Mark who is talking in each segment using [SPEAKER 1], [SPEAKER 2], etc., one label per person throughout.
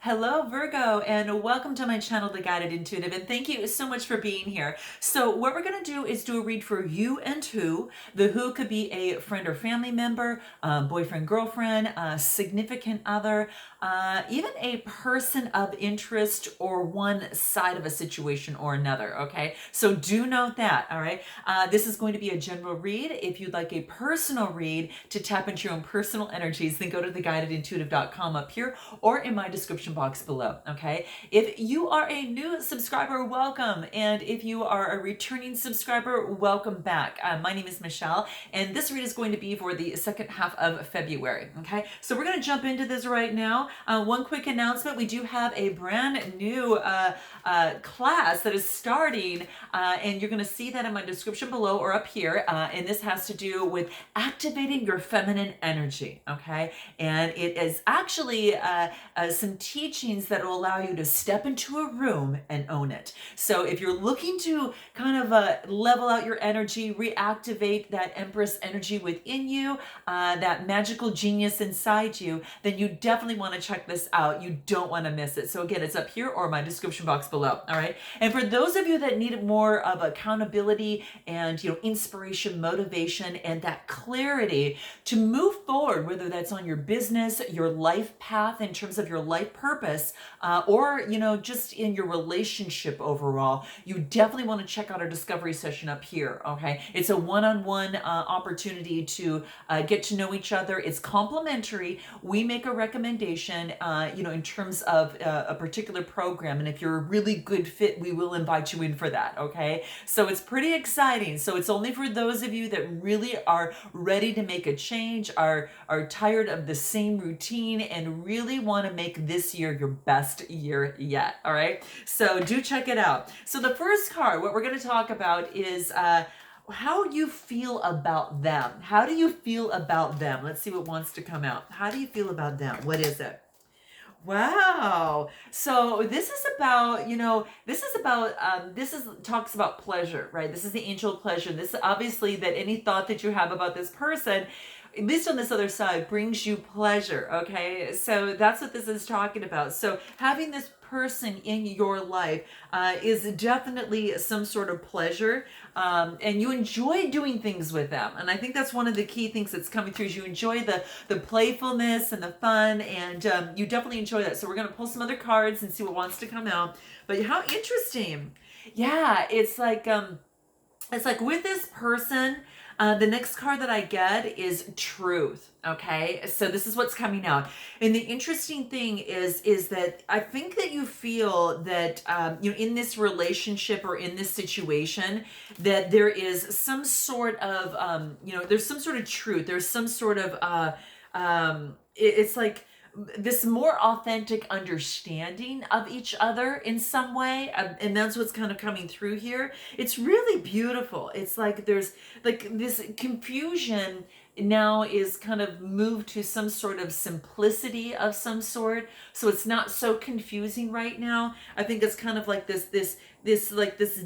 [SPEAKER 1] Hello, Virgo, and welcome to my channel, The Guided Intuitive, and thank you so much for being here. So what we're going to do is do a read for you and who. The who could be a friend or family member, boyfriend, girlfriend, significant other, even a person of interest or one side of a situation or another, okay? So do note that, all right? This is going to be a general read. If you'd like a personal read to tap into your own personal energies, then go to theguidedintuitive.com up here or in my description box below, okay? If you are a new subscriber, welcome. And if you are a returning subscriber, welcome back. My name is Michelle, and this read is going to be for the second half of February, okay? So we're going to jump into this right now. One quick announcement, we do have a brand new class that is starting, and you're going to see that in my description below or up here, and this has to do with activating your feminine energy, okay? And it is actually some teachings that will allow you to step into a room and own it. So if you're looking to kind of level out your energy, reactivate that Empress energy within you, that magical genius inside you, then you definitely want to check this out. You don't want to miss it. So again, it's up here or my description box below. All right. And for those of you that need more of accountability and, inspiration, motivation, and that clarity to move forward, whether that's on your business, your life path in terms of your life purpose, or, just in your relationship overall, you definitely want to check out our discovery session up here. Okay. It's a one-on-one opportunity to get to know each other. It's complimentary. We make a recommendation, in terms of a particular program. And if you're a really good fit, we will invite you in for that. Okay. So it's pretty exciting. So it's only for those of you that really are ready to make a change, are tired of the same routine, and really want to make this year your best year yet. All right. So do check it out. So the first card, what we're going to talk about is, how you feel about them. How do you feel about them? Let's see what wants to come out. How do you feel about them? What is it? Wow. So this is about, talks about pleasure, right? This is the angel of pleasure. This obviously that any thought that you have about this person, at least on this other side, brings you pleasure, okay? So that's what this is talking about. So having this person in your life is definitely some sort of pleasure, and you enjoy doing things with them. And I think that's one of the key things that's coming through is you enjoy the playfulness and the fun, and you definitely enjoy that. So we're going to pull some other cards and see what wants to come out. But how interesting. Yeah, it's like with this person, the next card that I get is truth. Okay, so this is what's coming out. And the interesting thing is that I think that you feel that in this relationship or in this situation that there is some sort of there's some sort of truth. There's some sort of it's like this more authentic understanding of each other in some way, and that's what's kind of coming through here. It's really beautiful. It's like there's like this confusion now is kind of moved to some sort of simplicity of some sort, so it's not so confusing right now. I think it's kind of like this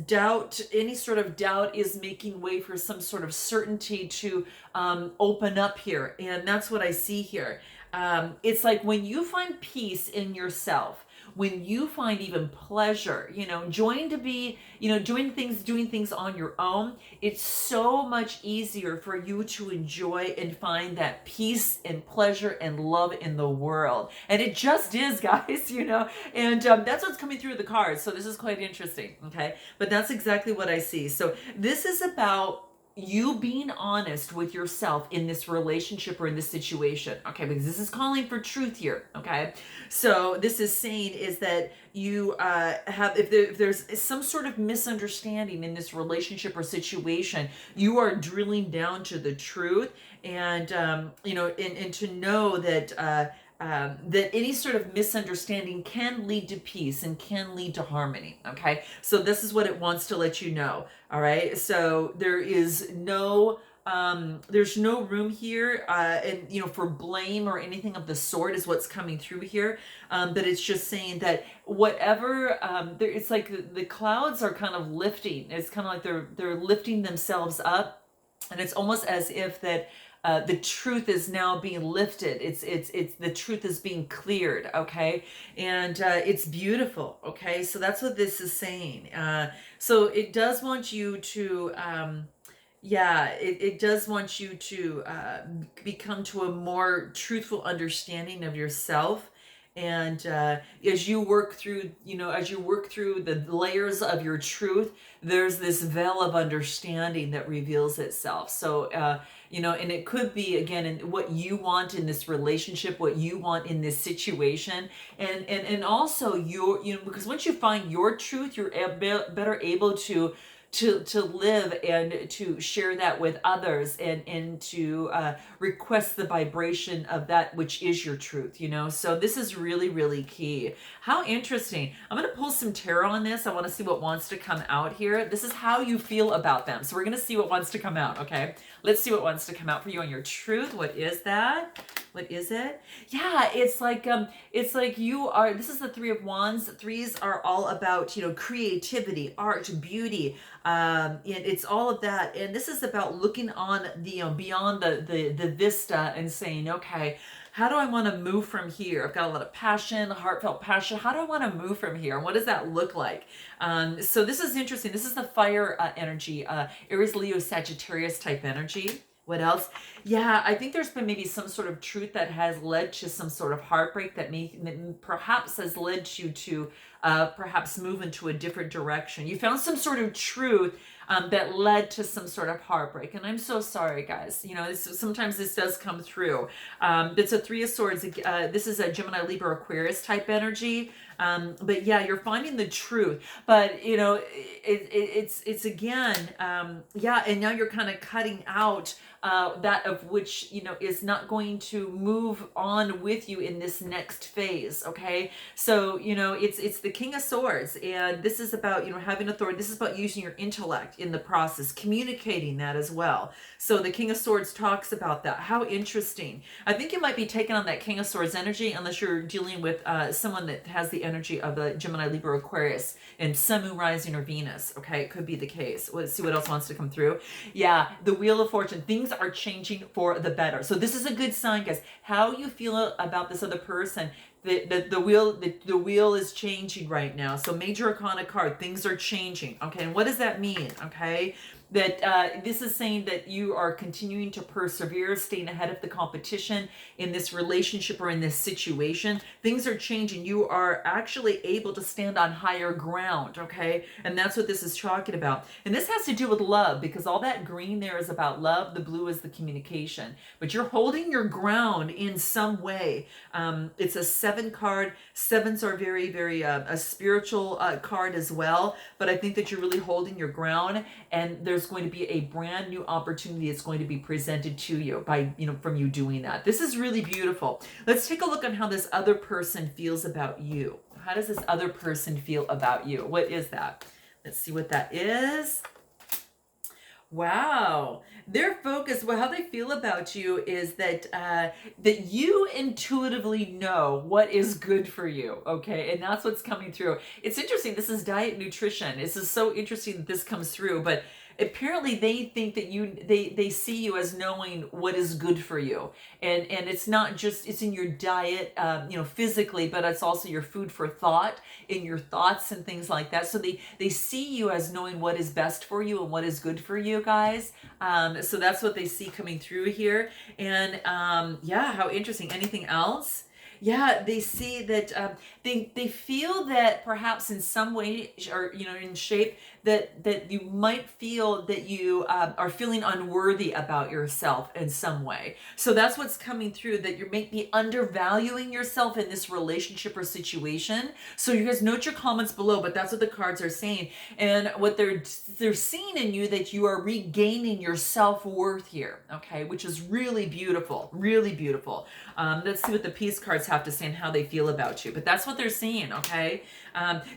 [SPEAKER 1] doubt. Any sort of doubt is making way for some sort of certainty to open up here, and that's what I see here. It's like when you find peace in yourself, when you find even pleasure, doing things on your own, it's so much easier for you to enjoy and find that peace and pleasure and love in the world. And it just is, guys, and that's what's coming through the cards. So this is quite interesting. Okay. But that's exactly what I see. So this is about you being honest with yourself in this relationship or in this situation, okay? Because this is calling for truth here, okay? So this is saying is that you have, if there's some sort of misunderstanding in this relationship or situation, you are drilling down to the truth, and and to know that that any sort of misunderstanding can lead to peace and can lead to harmony. Okay, so this is what it wants to let you know. All right, so there's no room here, and for blame or anything of the sort is what's coming through here. But it's just saying that whatever, it's like the clouds are kind of lifting. It's kind of like they're lifting themselves up, and it's almost as if that the truth is now being lifted. It's the truth is being cleared. Okay, and it's beautiful. Okay, so that's what this is saying. So it does want you to. Yeah, it does want you to become to a more truthful understanding of yourself. And as you work through, as you work through the layers of your truth, there's this veil of understanding that reveals itself. So, and it could be, again, in what you want in this relationship, what you want in this situation. And also because once you find your truth, you're better able to live and to share that with others, and to request the vibration of that which is your truth. So this is really, really key. How interesting. I'm going to pull some tarot on this. I want to see what wants to come out here. This is how you feel about them, so we're going to see what wants to come out. Okay, let's see what wants to come out for you on your truth. What is that? What is it? Yeah, it's like you are, this is the Three of Wands. Threes are all about, creativity, art, beauty. And it's all of that. And this is about looking on the, beyond the vista and saying, okay, how do I want to move from here? I've got a lot of passion, heartfelt passion. How do I want to move from here? And what does that look like? So this is interesting. This is the fire energy, Aries, Leo, Sagittarius type energy. What else? Yeah, I think there's been maybe some sort of truth that has led to some sort of heartbreak that perhaps has led you to perhaps move into a different direction. You found some sort of truth that led to some sort of heartbreak. And I'm so sorry, guys. Sometimes this does come through. It's a Three of Swords. This is a Gemini, Libra, Aquarius type energy. But yeah, you're finding the truth. But, it's again, yeah, and now you're kind of cutting out that of which, is not going to move on with you in this next phase. Okay. So, it's the King of Swords, and this is about, having authority. This is about using your intellect in the process, communicating that as well. So the King of Swords talks about that. How interesting. I think you might be taking on that King of Swords energy, unless you're dealing with someone that has the energy of the Gemini, Libra, Aquarius, and Sun, Moon, Rising, or Venus. Okay, it could be the case. Let's see what else wants to come through. Yeah, the Wheel of Fortune. Things are changing for the better. So this is a good sign, guys. How you feel about this other person. The wheel is changing right now. So Major Arcana card, things are changing. Okay, and what does that mean? Okay, that this is saying that you are continuing to persevere, staying ahead of the competition in this relationship or in this situation. Things are changing. You are actually able to stand on higher ground. Okay, and that's what this is talking about. And this has to do with love, because all that green there is about love. The blue is the communication. But you're holding your ground in some way. It's a 7 card. 7s are very, very a spiritual card as well. But I think that you're really holding your ground, and there's going to be a brand new opportunity that's going to be presented to you by, from you doing that. This is really beautiful. Let's take a look on how this other person feels about you. How does this other person feel about you? What is that? Let's see what that is. Wow, their focus, how they feel about you is that that you intuitively know what is good for you, okay? And that's what's coming through. It's interesting. This is diet nutrition. This is so interesting that this comes through, but apparently they think that they see you as knowing what is good for you, and it's not just, it's in your diet, physically, but it's also your food for thought, in your thoughts and things like that. So they see you as knowing what is best for you and what is good for you, guys. So that's what they see coming through here. And yeah, how interesting. Anything else? Yeah, they see that they feel that perhaps in some way, or in shape, that you might feel that you are feeling unworthy about yourself in some way. So that's what's coming through, that you may be undervaluing yourself in this relationship or situation. So you guys note your comments below, but that's what the cards are saying. And what they're seeing in you, that you are regaining your self-worth here, okay, which is really beautiful, really beautiful. Let's see what the Peace cards have to say and how they feel about you. But that's what they're seeing, okay?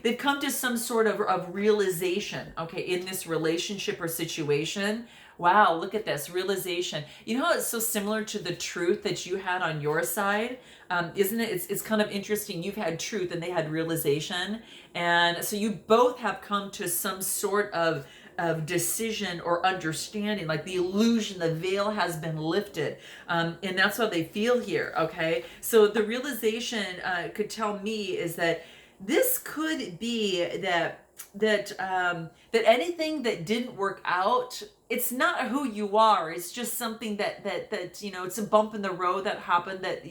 [SPEAKER 1] They've come to some sort of realization, okay, in this relationship or situation. Wow, look at this realization. You know how it's so similar to the truth that you had on your side, isn't it? It's kind of interesting. You've had truth and they had realization, and so you both have come to some sort of of decision or understanding, like the illusion, the veil has been lifted. And that's how they feel here, okay? So the realization could tell me is that this could be that anything that didn't work out, it's not who you are. It's just something that it's a bump in the road that happened, that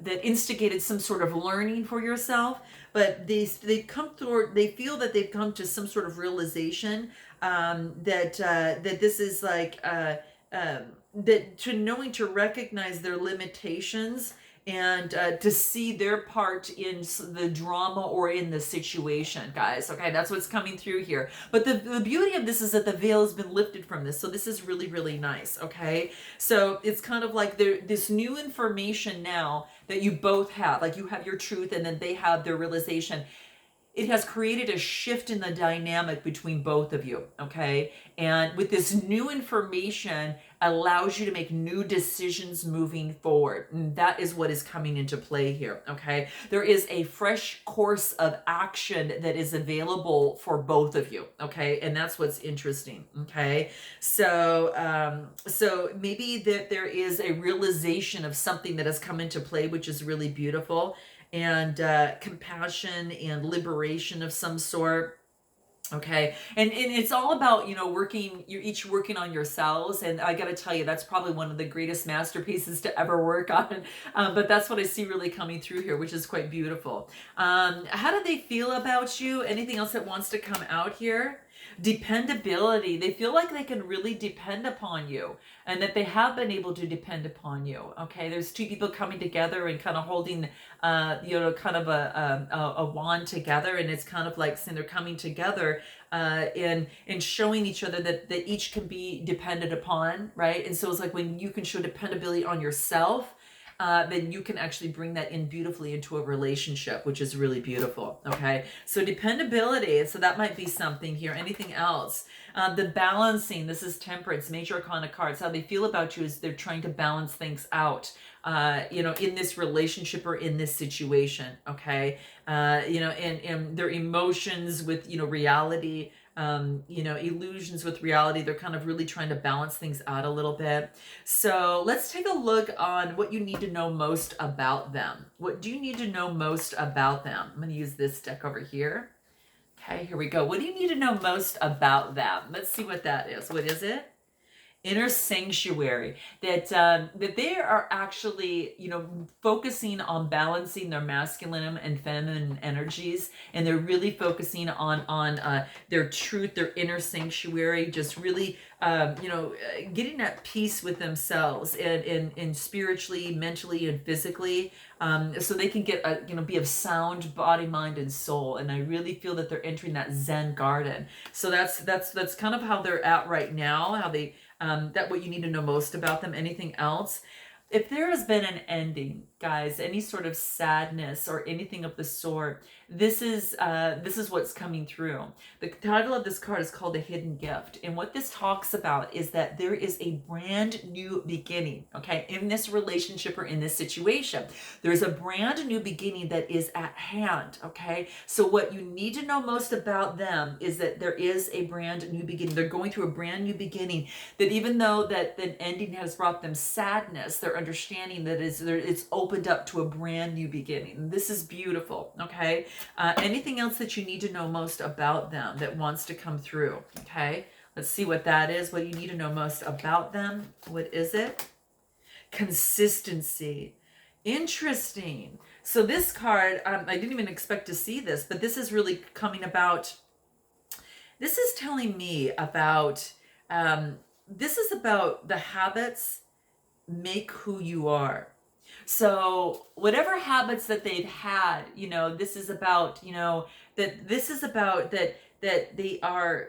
[SPEAKER 1] that instigated some sort of learning for yourself. But they come through. They feel that they've come to some sort of realization that this is like that, to knowing to recognize their limitations, and to see their part in the drama or in the situation, guys. Okay, that's what's coming through here. But the beauty of this is that the veil has been lifted from this. So this is really, really nice, okay? So it's kind of like this new information now that you both have. Like, you have your truth, and then they have their realization. It has created a shift in the dynamic between both of you, okay? And with this new information, allows you to make new decisions moving forward. And that is what is coming into play here, okay? There is a fresh course of action that is available for both of you, okay? And that's what's interesting, okay? So maybe that there is a realization of something that has come into play, which is really beautiful, and compassion and liberation of some sort. Okay. And it's all about, you're each working on yourselves. And I got to tell you, that's probably one of the greatest masterpieces to ever work on. But that's what I see really coming through here, which is quite beautiful. How do they feel about you? Anything else that wants to come out here? Dependability. They feel like they can really depend upon you, and that they have been able to depend upon you. Okay, there's two people coming together and kind of holding kind of a wand together, and it's kind of like saying they're coming together and showing each other that each can be dependent upon, right? And so it's like, when you can show dependability on yourself, then you can actually bring that in beautifully into a relationship, which is really beautiful. Okay, so dependability. So that might be something here. Anything else? The balancing. This is Temperance, major arcana cards. How they feel about you is they're trying to balance things out, in this relationship or in this situation. Okay, and their emotions with reality. Illusions with reality. They're kind of really trying to balance things out a little bit. So let's take a look on what you need to know most about them. What do you need to know most about them? I'm going to use this deck over here. Okay, here we go. What do you need to know most about them? Let's see what that is. What is it? Inner sanctuary. That they are actually focusing on balancing their masculine and feminine energies, and they're really focusing on their truth, their inner sanctuary, just really getting at peace with themselves, and spiritually, mentally, and physically, so they can get be of sound body, mind, and soul. And I really feel that they're entering that Zen garden. So that's kind of how they're at right now. How they that what you need to know most about them. Anything else? If there has been an ending, guys, any sort of sadness or anything of the sort, this is what's coming through. The title of this card is called A Hidden Gift. And what this talks about is that there is a brand new beginning, okay, in this relationship or in this situation. There's a brand new beginning that is at hand, okay? So what you need to know most about them is that there is a brand new beginning. They're going through a brand new beginning, that even though that the ending has brought them sadness, they're understanding that it's opened up to a brand new beginning. This is beautiful, okay? Anything else that you need to know most about them that wants to come through, okay? Let's see what that is. What you need to know most about them. What is it? Consistency. Interesting. So this card, I didn't even expect to see this, but this is really coming about. This is telling me about, this is about the habits make who you are. So whatever habits that they've had, this is about, that they are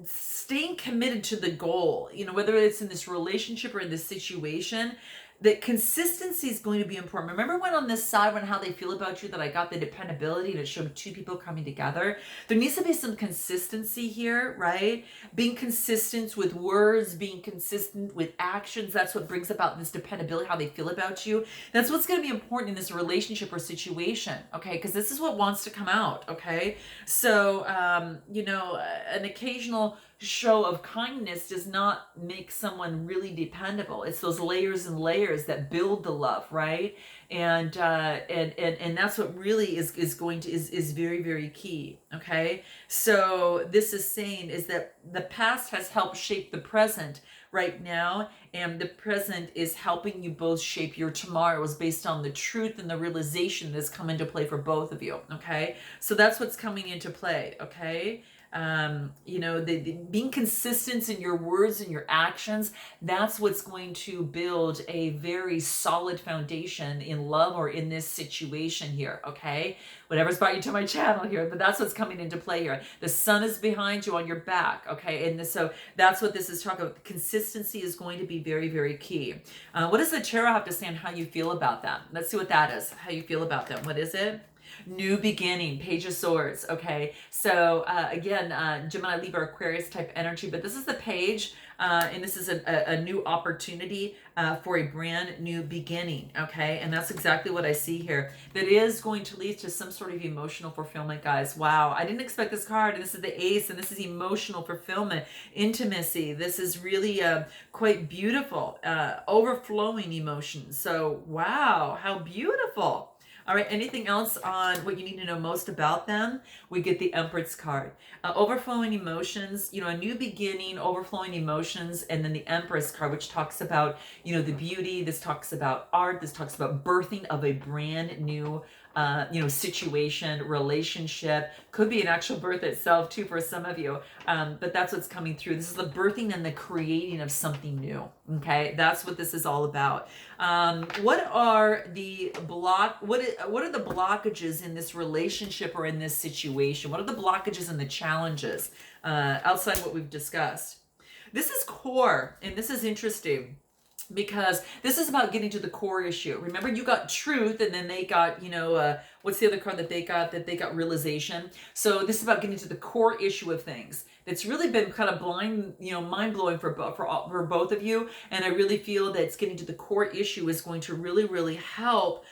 [SPEAKER 1] staying committed to the goal, whether it's in this relationship or in this situation, that consistency is going to be important. Remember when on this side, when how they feel about you, that I got the dependability and it showed two people coming together? There needs to be some consistency here, right? Being consistent with words, being consistent with actions. That's what brings about this dependability, how they feel about you. That's what's going to be important in this relationship or situation, okay? Because this is what wants to come out, okay? So, an occasional show of kindness does not make someone really dependable. It's those layers and layers that build the love, right? And that's what really is very, very key. Okay. So this is saying is that the past has helped shape the present right now, and the present is helping you both shape your tomorrows based on the truth and the realization that's come into play for both of you. Okay. So that's what's coming into play. Okay. Being consistent in your words and your actions, that's what's going to build a very solid foundation in love or in this situation here. Okay, whatever's brought you to my channel here, but that's what's coming into play here. The sun is behind you on your back. Okay, and so that's what this is talking about. Consistency is going to be very, very key. What does the tarot have to say on how you feel about that? Let's see what that is. How you feel about them. What is it? New beginning, Page of Swords. Okay, so again, Gemini, Libra, Aquarius type energy, but this is the page, and this is a new opportunity for a brand new beginning. Okay, and that's exactly what I see here. That is going to lead to some sort of emotional fulfillment, guys. Wow, I didn't expect this card, and this is the Ace, and this is emotional fulfillment, intimacy. This is really quite beautiful, overflowing emotions. So wow, how beautiful. All right, anything else on what you need to know most about them? We get the Empress card. Overflowing emotions, a new beginning, overflowing emotions, and then the Empress card, which talks about, the beauty. This talks about art. This talks about birthing of a brand new situation, relationship. Could be an actual birth itself too for some of you, but that's what's coming through. This is the birthing and the creating of something new. Okay, that's what this is all about. What are the what are the blockages in this relationship or in this situation? What are the blockages and the challenges outside what we've discussed? This is core, and this is interesting, because this is about getting to the core issue. Remember, you got truth, and then they got, what's the other card that they got? That they got realization. So this is about getting to the core issue of things. It's really been kind of mind blowing for both of you. And I really feel that it's getting to the core issue is going to really, really help.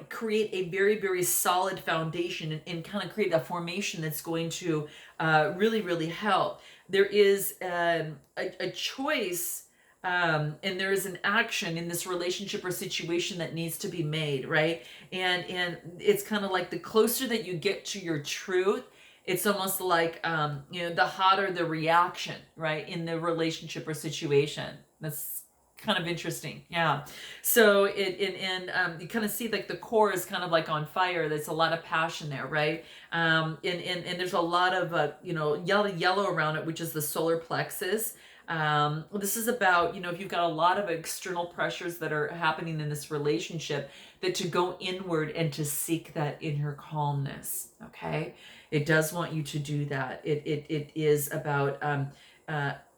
[SPEAKER 1] Create a very, very solid foundation and kind of create a formation that's going to really, really help. There is a choice. And there is an action in this relationship or situation that needs to be made, right? And it's kind of like the closer that you get to your truth, it's almost like the hotter the reaction, right, in the relationship or situation. That's kind of interesting, yeah. So you kind of see like the core is kind of like on fire. There's a lot of passion there, right? And there's a lot of yellow around it, which is the solar plexus. This is about, if you've got a lot of external pressures that are happening in this relationship, that to go inward and to seek that inner calmness. Okay. It does want you to do that. It is about,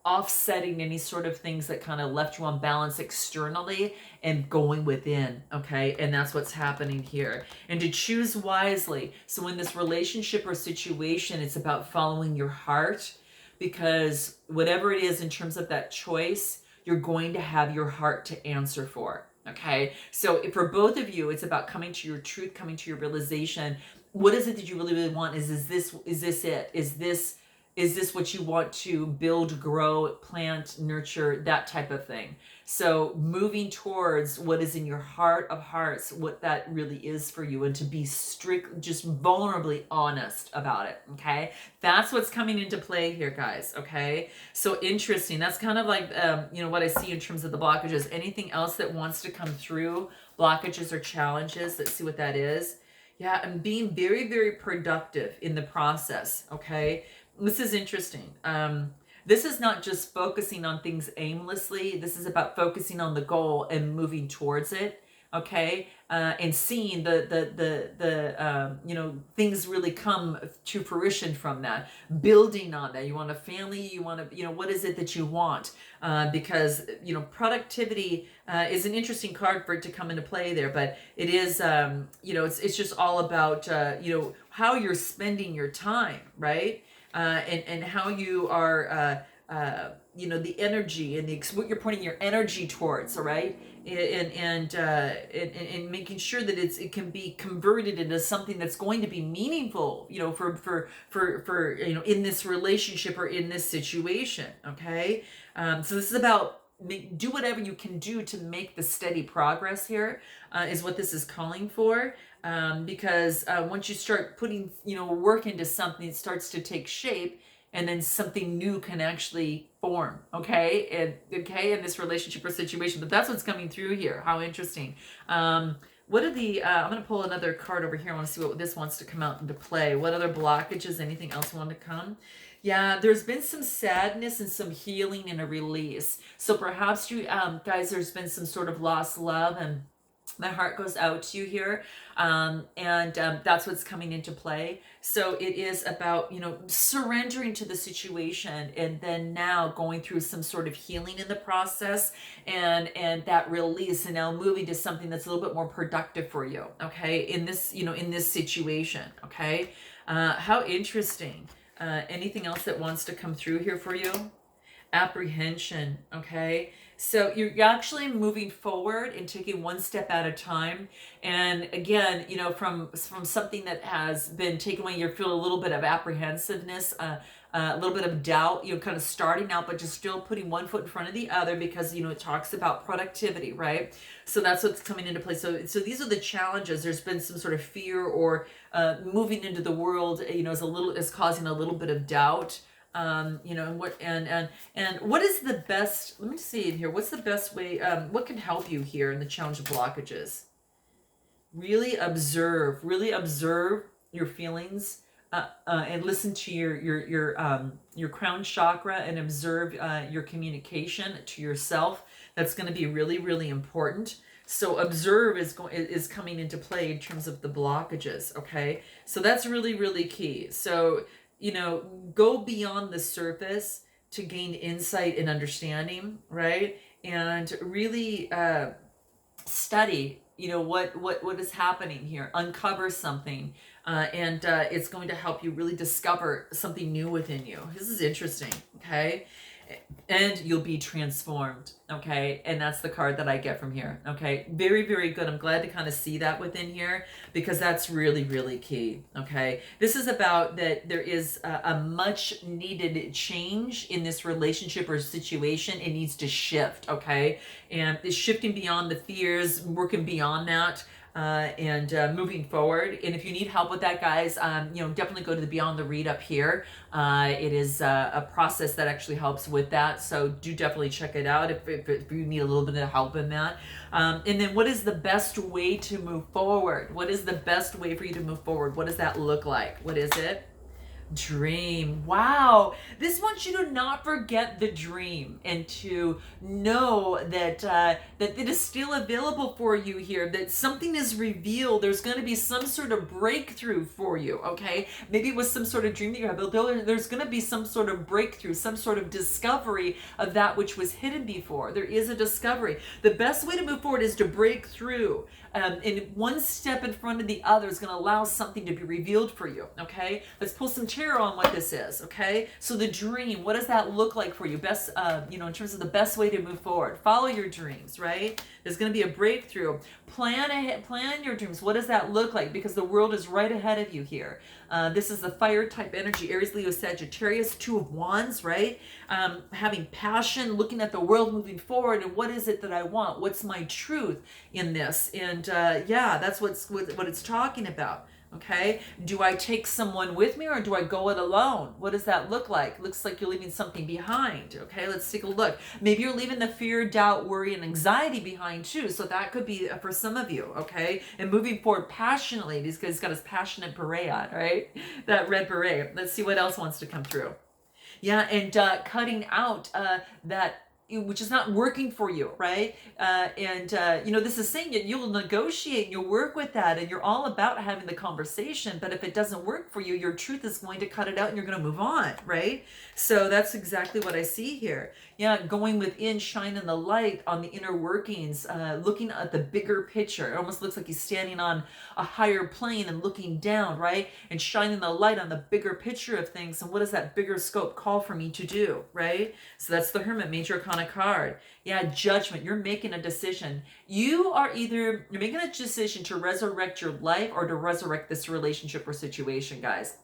[SPEAKER 1] offsetting any sort of things that kind of left you on balance externally and going within. Okay. And that's what's happening here, and to choose wisely. So in this relationship or situation, it's about following your heart, because whatever it is in terms of that choice, you're going to have your heart to answer for. Okay. So for both of you, it's about coming to your truth, coming to your realization. What is it that you really, really want? Is this it? Is this what you want to build, grow, plant, nurture, that type of thing? So moving towards what is in your heart of hearts, what that really is for you, and to be strict, just vulnerably honest about it. Okay. That's what's coming into play here, guys. Okay. So interesting. That's kind of like, what I see in terms of the blockages. Anything else that wants to come through, blockages or challenges? Let's see what that is. Yeah. And being very, very productive in the process. Okay. This is interesting. This is not just focusing on things aimlessly. This is about focusing on the goal and moving towards it. okay, and seeing the you know, things really come to fruition from that, building on that. You want a family, you want to, you know, what is it that you want? Because, you know, productivity is an interesting card for it to come into play there, but it is, you know, it's just all about, you know, how you're spending your time, right? And how you are, you know, the energy and what you're putting your energy towards, all right? And making sure that it can be converted into something that's going to be meaningful, you know, for you know, in this relationship or in this situation, okay? So this is about do whatever you can do to make the steady progress here, is what this is calling for. Because once you start putting, you know, work into something, it starts to take shape, and then something new can actually form, okay? And okay, in this relationship or situation. But that's what's coming through here. How interesting. What are the I'm going to pull another card over here. I want to see what this wants to come out into play. What other blockages, anything else want to come? Yeah, there's been some sadness and some healing and a release. So perhaps you guys, there's been some sort of lost love, and my heart goes out to you here. And that's what's coming into play. So it is about, you know, surrendering to the situation, and then now going through some sort of healing in the process, and that release, and now moving to something that's a little bit more productive for you, okay, in this, you know, in this situation, okay? How interesting. Anything else that wants to come through here for you? Apprehension, okay? So you're actually moving forward and taking one step at a time. And again, you know, from something that has been taken away, you feel a little bit of apprehensiveness, a little bit of doubt, you know, kind of starting out, but just still putting one foot in front of the other, because, you know, it talks about productivity, right? So that's what's coming into play. So these are the challenges. There's been some sort of fear, or moving into the world, you know, is causing a little bit of doubt. You know, and what is the best, let me see in here, what's the best way, what can help you here in the challenge of blockages? Really observe your feelings, and listen to your crown chakra, and observe your communication to yourself. That's going to be really, really important. So observe is coming into play in terms of the blockages, okay? So that's really, really key. So, you know, go beyond the surface to gain insight and understanding, right? And really study, you know, what is happening here. Uncover something, and it's going to help you really discover something new within you. This is interesting, okay? And you'll be transformed, okay? And that's the card that I get from here, okay? Very, very good. I'm glad to kind of see that within here, because that's really, really key, okay? This is about that there is a much needed change in this relationship or situation. It needs to shift, okay? And it's shifting beyond the fears, working beyond that, and moving forward. And if you need help with that, guys, you know, definitely go to the Beyond the Read up here. It is a process that actually helps with that. So do definitely check it out if you need a little bit of help in that. And then what is the best way to move forward? What is the best way for you to move forward? What does that look like? What is it? Dream. Wow. This wants you to not forget the dream, and to know that that it is still available for you here, that something is revealed. There's going to be some sort of breakthrough for you, okay? Maybe it was some sort of dream that you had, but there's going to be some sort of breakthrough, some sort of discovery of that which was hidden before. There is a discovery. The best way to move forward is to break through. And one step in front of the other is going to allow something to be revealed for you, okay? Let's pull some tarot on what this is, okay? So the dream, what does that look like for you? Best, you know, in terms of the best way to move forward. Follow your dreams, right? There's going to be a breakthrough. Plan ahead, plan your dreams. What does that look like? Because the world is right ahead of you here. This is the fire type energy, Aries, Leo, Sagittarius, 2 of Wands, right? Having passion, looking at the world moving forward, and what is it that I want? What's my truth in this? And yeah, that's what it's talking about. Okay, do I take someone with me, or do I go it alone? What does that look like? Looks like you're leaving something behind. Okay, let's take a look. Maybe you're leaving the fear, doubt, worry, and anxiety behind too. So that could be for some of you. Okay, and moving forward passionately. This guy's got his passionate beret on, right? That red beret. Let's see what else wants to come through. Yeah, and cutting out that which is not working for you, right? You know, this is saying that you'll negotiate, you'll work with that, and you're all about having the conversation. But if it doesn't work for you, your truth is going to cut it out and you're going to move on, right? So that's exactly what I see here. Yeah, going within, shining the light on the inner workings, looking at the bigger picture. It almost looks like he's standing on a higher plane and looking down, right? And shining the light on the bigger picture of things. And what does that bigger scope call for me to do, right? So that's the Hermit, Major Arcana card. Yeah, judgment. You're making a decision. You're making a decision to resurrect your life or to resurrect this relationship or situation, guys.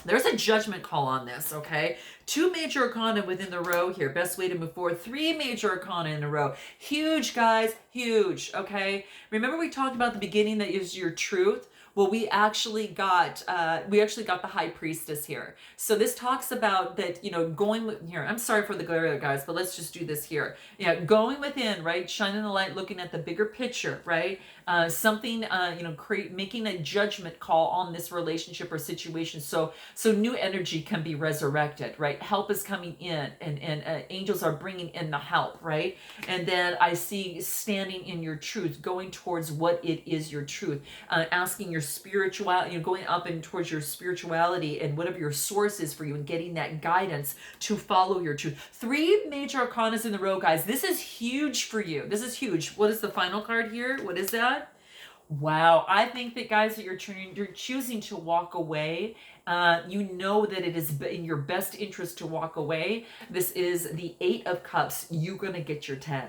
[SPEAKER 1] There's a judgment call on this, okay? 2 major arcana within the row here. Best way to move forward. 3 major arcana in a row. Huge, guys. Huge, okay? Remember we talked about the beginning that is your truth? Well, we actually got the High Priestess here. So this talks about that, you know, going with, here, I'm sorry for the glare, guys, but let's just do this here. Yeah, going within, right? Shining the light, looking at the bigger picture, right? Making a judgment call on this relationship or situation. So new energy can be resurrected, right? Help is coming in, and angels are bringing in the help, right? And then I see standing in your truth, going towards what it is your truth, asking your spirituality, going up and towards your spirituality and whatever your source is for you, and getting that guidance to follow your truth. 3 major arcanas in the row, guys. This is huge for you. This is huge. What is the final card here? What is that? Wow, I think that, guys, that you're choosing to walk away. You know that it is in your best interest to walk away. This is the 8 of Cups. You're going to get your 10.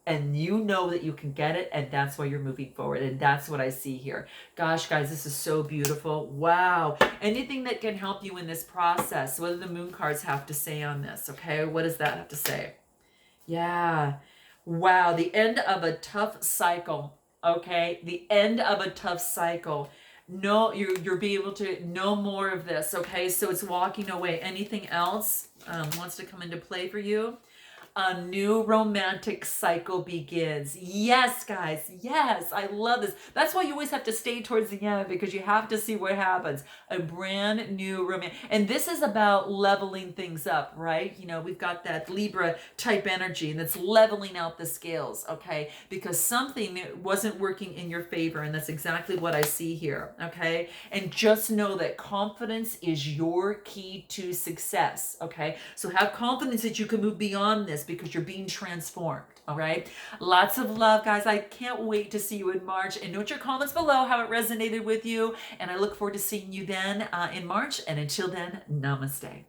[SPEAKER 1] And you know that you can get it, and that's why you're moving forward. And that's what I see here. Gosh, guys, this is so beautiful. Wow. Anything that can help you in this process. What do the moon cards have to say on this? Okay, what does that have to say? Yeah. Wow, the end of a tough cycle. Okay, the end of a tough cycle. No, you're being able to no more of this. Okay, so it's walking away. Anything else wants to come into play for you? A new romantic cycle begins. Yes, guys. Yes, I love this. That's why you always have to stay towards the end, because you have to see what happens. A brand new romance. And this is about leveling things up, right? You know, we've got that Libra type energy, and it's leveling out the scales, okay? Because something wasn't working in your favor, and that's exactly what I see here, okay? And just know that confidence is your key to success, okay? So have confidence that you can move beyond this, because you're being transformed. All right. Lots of love, guys. I can't wait to see you in March. And note your comments below how it resonated with you. And I look forward to seeing you then in March. And until then, namaste.